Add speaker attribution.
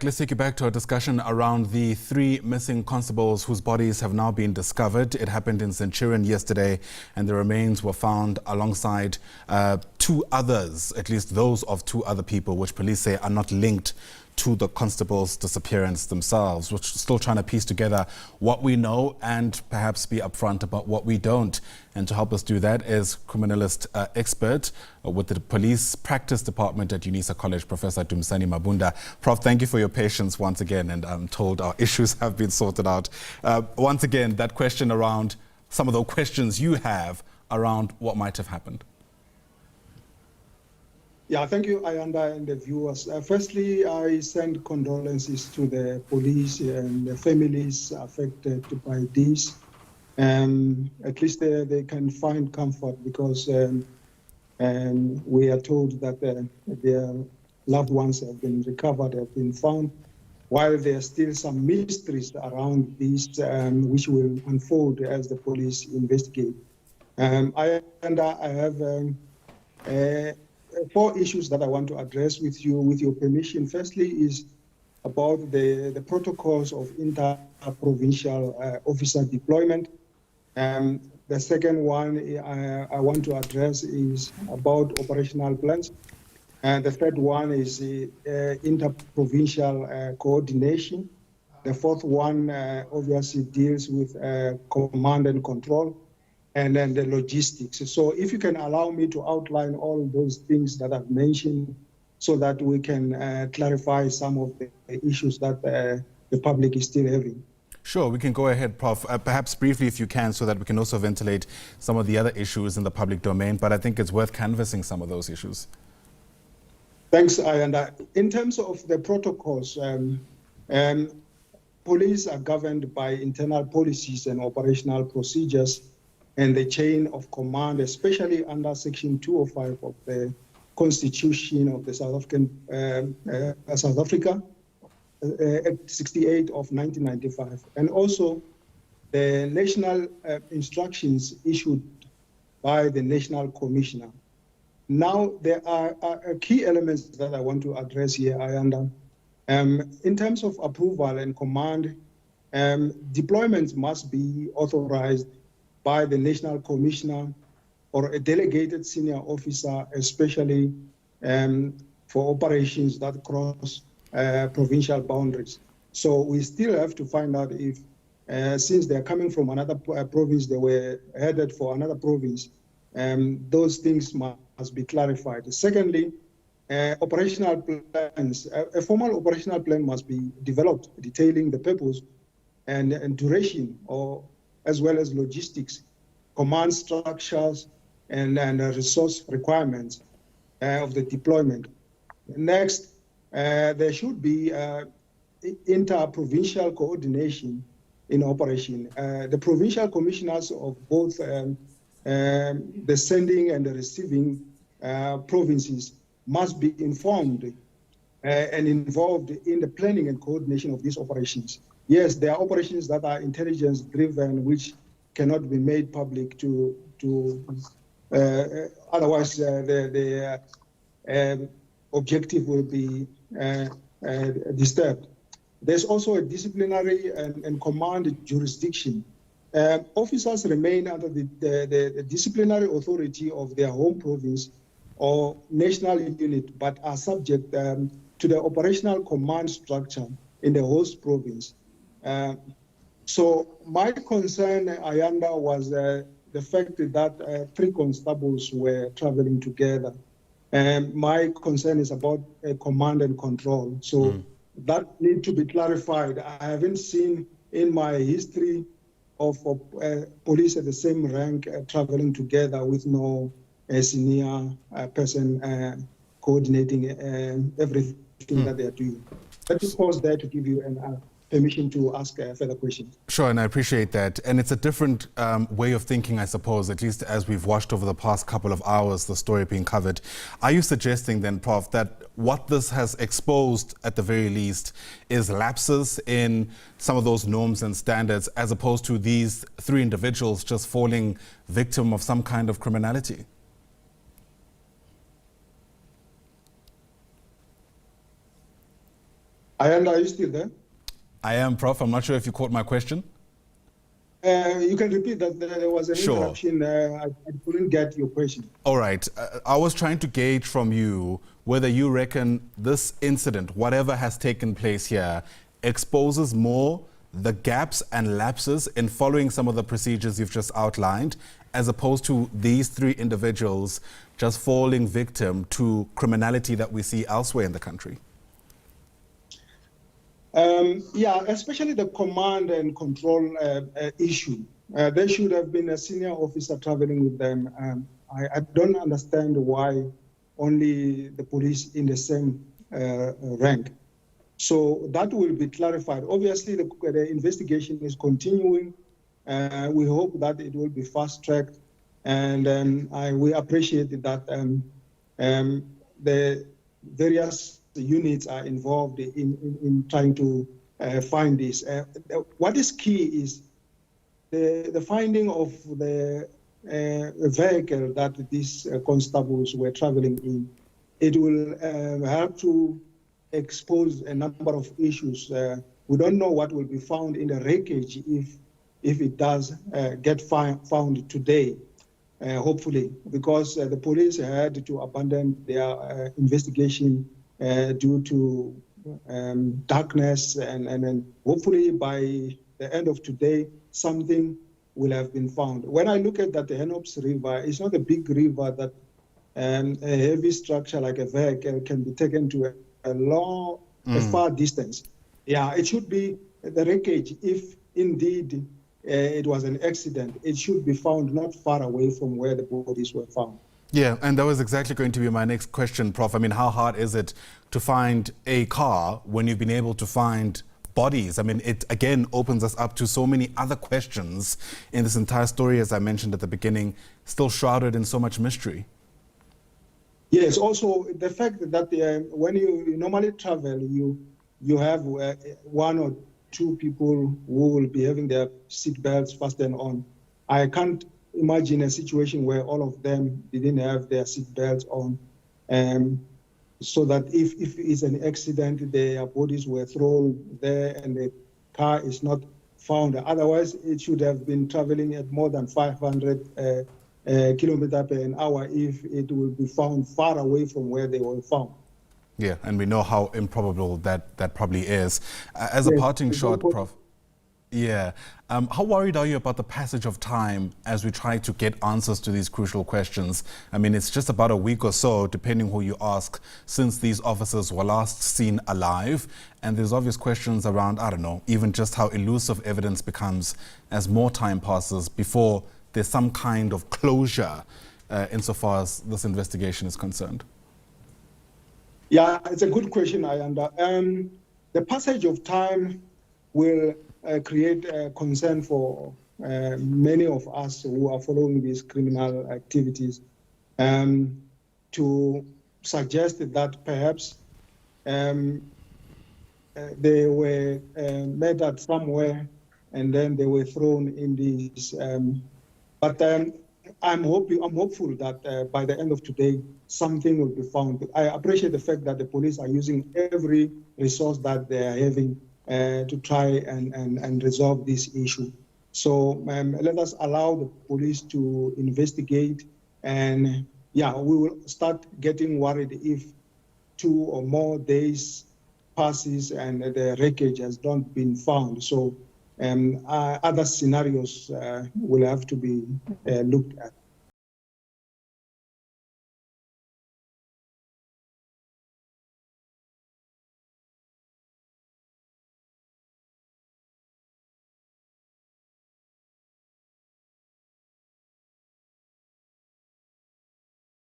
Speaker 1: back. Let's take you back to our discussion around the 3 missing constables whose bodies have now been discovered. It happened in Centurion yesterday, and the remains were found alongside 2 others, at least those of 2 other people, which police say are not linked to the constable's disappearance themselves. We're still trying to piece together what we know and perhaps be upfront about what we don't. And to help us do that is criminalist expert with the Police Practice Department at Unisa College, Professor Dumisani Mabunda. Prof, thank you for your patience once again, and I'm told our issues have been sorted out. Once again, that question around some of the questions you have around what might have happened.
Speaker 2: Yeah, thank you, Ayanda, and the viewers. Firstly, I send condolences to the police and the families affected by this. At least they can find comfort because we are told that their loved ones have been recovered, have been found, while there are still some mysteries around this, which will unfold as the police investigate. I have 4 issues that I want to address with you, with your permission. Firstly is about the protocols of inter-provincial officer deployment. The second one I want to address is about operational plans. And the third one is inter-provincial coordination. The fourth one obviously deals with command and control, and then the logistics. So if you can allow me to outline all those things that I've mentioned so that we can clarify some of the issues that the public is still having.
Speaker 1: Sure, we can go ahead, Prof. Perhaps briefly if you can, so that we can also ventilate some of the other issues in the public domain, but I think it's worth canvassing some of those issues.
Speaker 2: Thanks, Ayanda. In terms of the protocols, police are governed by internal policies and operational procedures and the chain of command, especially under Section 205 of the Constitution of the South Africa, Act 68 of 1995, and also the national instructions issued by the National Commissioner. Now, there are key elements that I want to address here, Ayanda. In terms of approval and command, deployments must be authorized by the National Commissioner or a delegated senior officer, especially for operations that cross provincial boundaries. So we still have to find out if, since they're coming from another province, they were headed for another province, those things must be clarified. Secondly, operational plans. A formal operational plan must be developed detailing the purpose and duration, or as well as logistics, command structures, and resource requirements of the deployment. Next, there should be inter-provincial coordination in operation. The provincial commissioners of both the sending and the receiving provinces must be informed and involved in the planning and coordination of these operations. Yes, there are operations that are intelligence-driven, which cannot be made public otherwise the objective will be disturbed. There's also a disciplinary and command jurisdiction. Officers remain under the disciplinary authority of their home province or national unit, but are subject to the operational command structure in the host province. So my concern, Ayanda, was the fact that 3 constables were traveling together. And my concern is about command and control. So that needs to be clarified. I haven't seen in my history of police at the same rank traveling together with no senior person coordinating everything that they are doing. Let me pause there to give you an permission to ask further questions.
Speaker 1: Sure, and I appreciate that. And it's a different way of thinking, I suppose, at least as we've watched over the past couple of hours, the story being covered. Are you suggesting then, Prof, that what this has exposed, at the very least, is lapses in some of those norms and standards, as opposed to these 3 individuals just falling victim of some kind of criminality?
Speaker 2: Ayanda, are you still there?
Speaker 1: I am, Prof. I'm not sure if you caught my question.
Speaker 2: You can repeat that. There was an
Speaker 1: Sure.
Speaker 2: interruption. I couldn't get your question.
Speaker 1: All right. I was trying to gauge from you whether you reckon this incident, whatever has taken place here, exposes more the gaps and lapses in following some of the procedures you've just outlined, as opposed to these three individuals just falling victim to criminality that we see elsewhere in the country.
Speaker 2: Yeah, especially the command and control issue. There should have been a senior officer traveling with them. I don't understand why only the police in the same rank. So that will be clarified. Obviously, the investigation is continuing. We hope that it will be fast-tracked, and we appreciate that the various units are involved in trying to find this. What is key is the finding of the vehicle that these constables were traveling in. It will help to expose a number of issues. We don't know what will be found in the wreckage if it does get found today, hopefully, because the police had to abandon their investigation due to darkness, and hopefully by the end of today, something will have been found. When I look at that the Henops River, it's not a big river that a heavy structure like a vehicle can be taken to a far distance. Yeah, it should be the wreckage. If indeed it was an accident, it should be found not far away from where the bodies were found.
Speaker 1: Yeah, and that was exactly going to be my next question, Prof. I mean, how hard is it to find a car when you've been able to find bodies? I mean, it again opens us up to so many other questions in this entire story, as I mentioned at the beginning, still shrouded in so much mystery.
Speaker 2: Yes, also the fact that when you normally travel, you have one or two people who will be having their seatbelts fastened on. I can't imagine a situation where all of them didn't have their seatbelts on, so that if it's an accident, their bodies were thrown there and the car is not found. Otherwise, it should have been traveling at more than 500 kilometers per hour if it will be found far away from where they were found.
Speaker 1: Yeah, and we know how improbable that probably is. As a parting shot, Prof. Yeah. How worried are you about the passage of time as we try to get answers to these crucial questions? I mean, it's just about a week or so, depending who you ask, since these officers were last seen alive. And there's obvious questions around, I don't know, even just how elusive evidence becomes as more time passes before there's some kind of closure insofar as this investigation is concerned.
Speaker 2: Yeah, it's a good question, Ayanda. The passage of time will create concern for many of us who are following these criminal activities, to suggest that perhaps they were murdered somewhere and then they were thrown in these. But I'm hopeful that by the end of today, something will be found. I appreciate the fact that the police are using every resource that they are having to try and resolve this issue. So let us allow the police to investigate, and yeah, we will start getting worried if 2 or more days passes and the wreckage has not been found. So other scenarios will have to be looked at.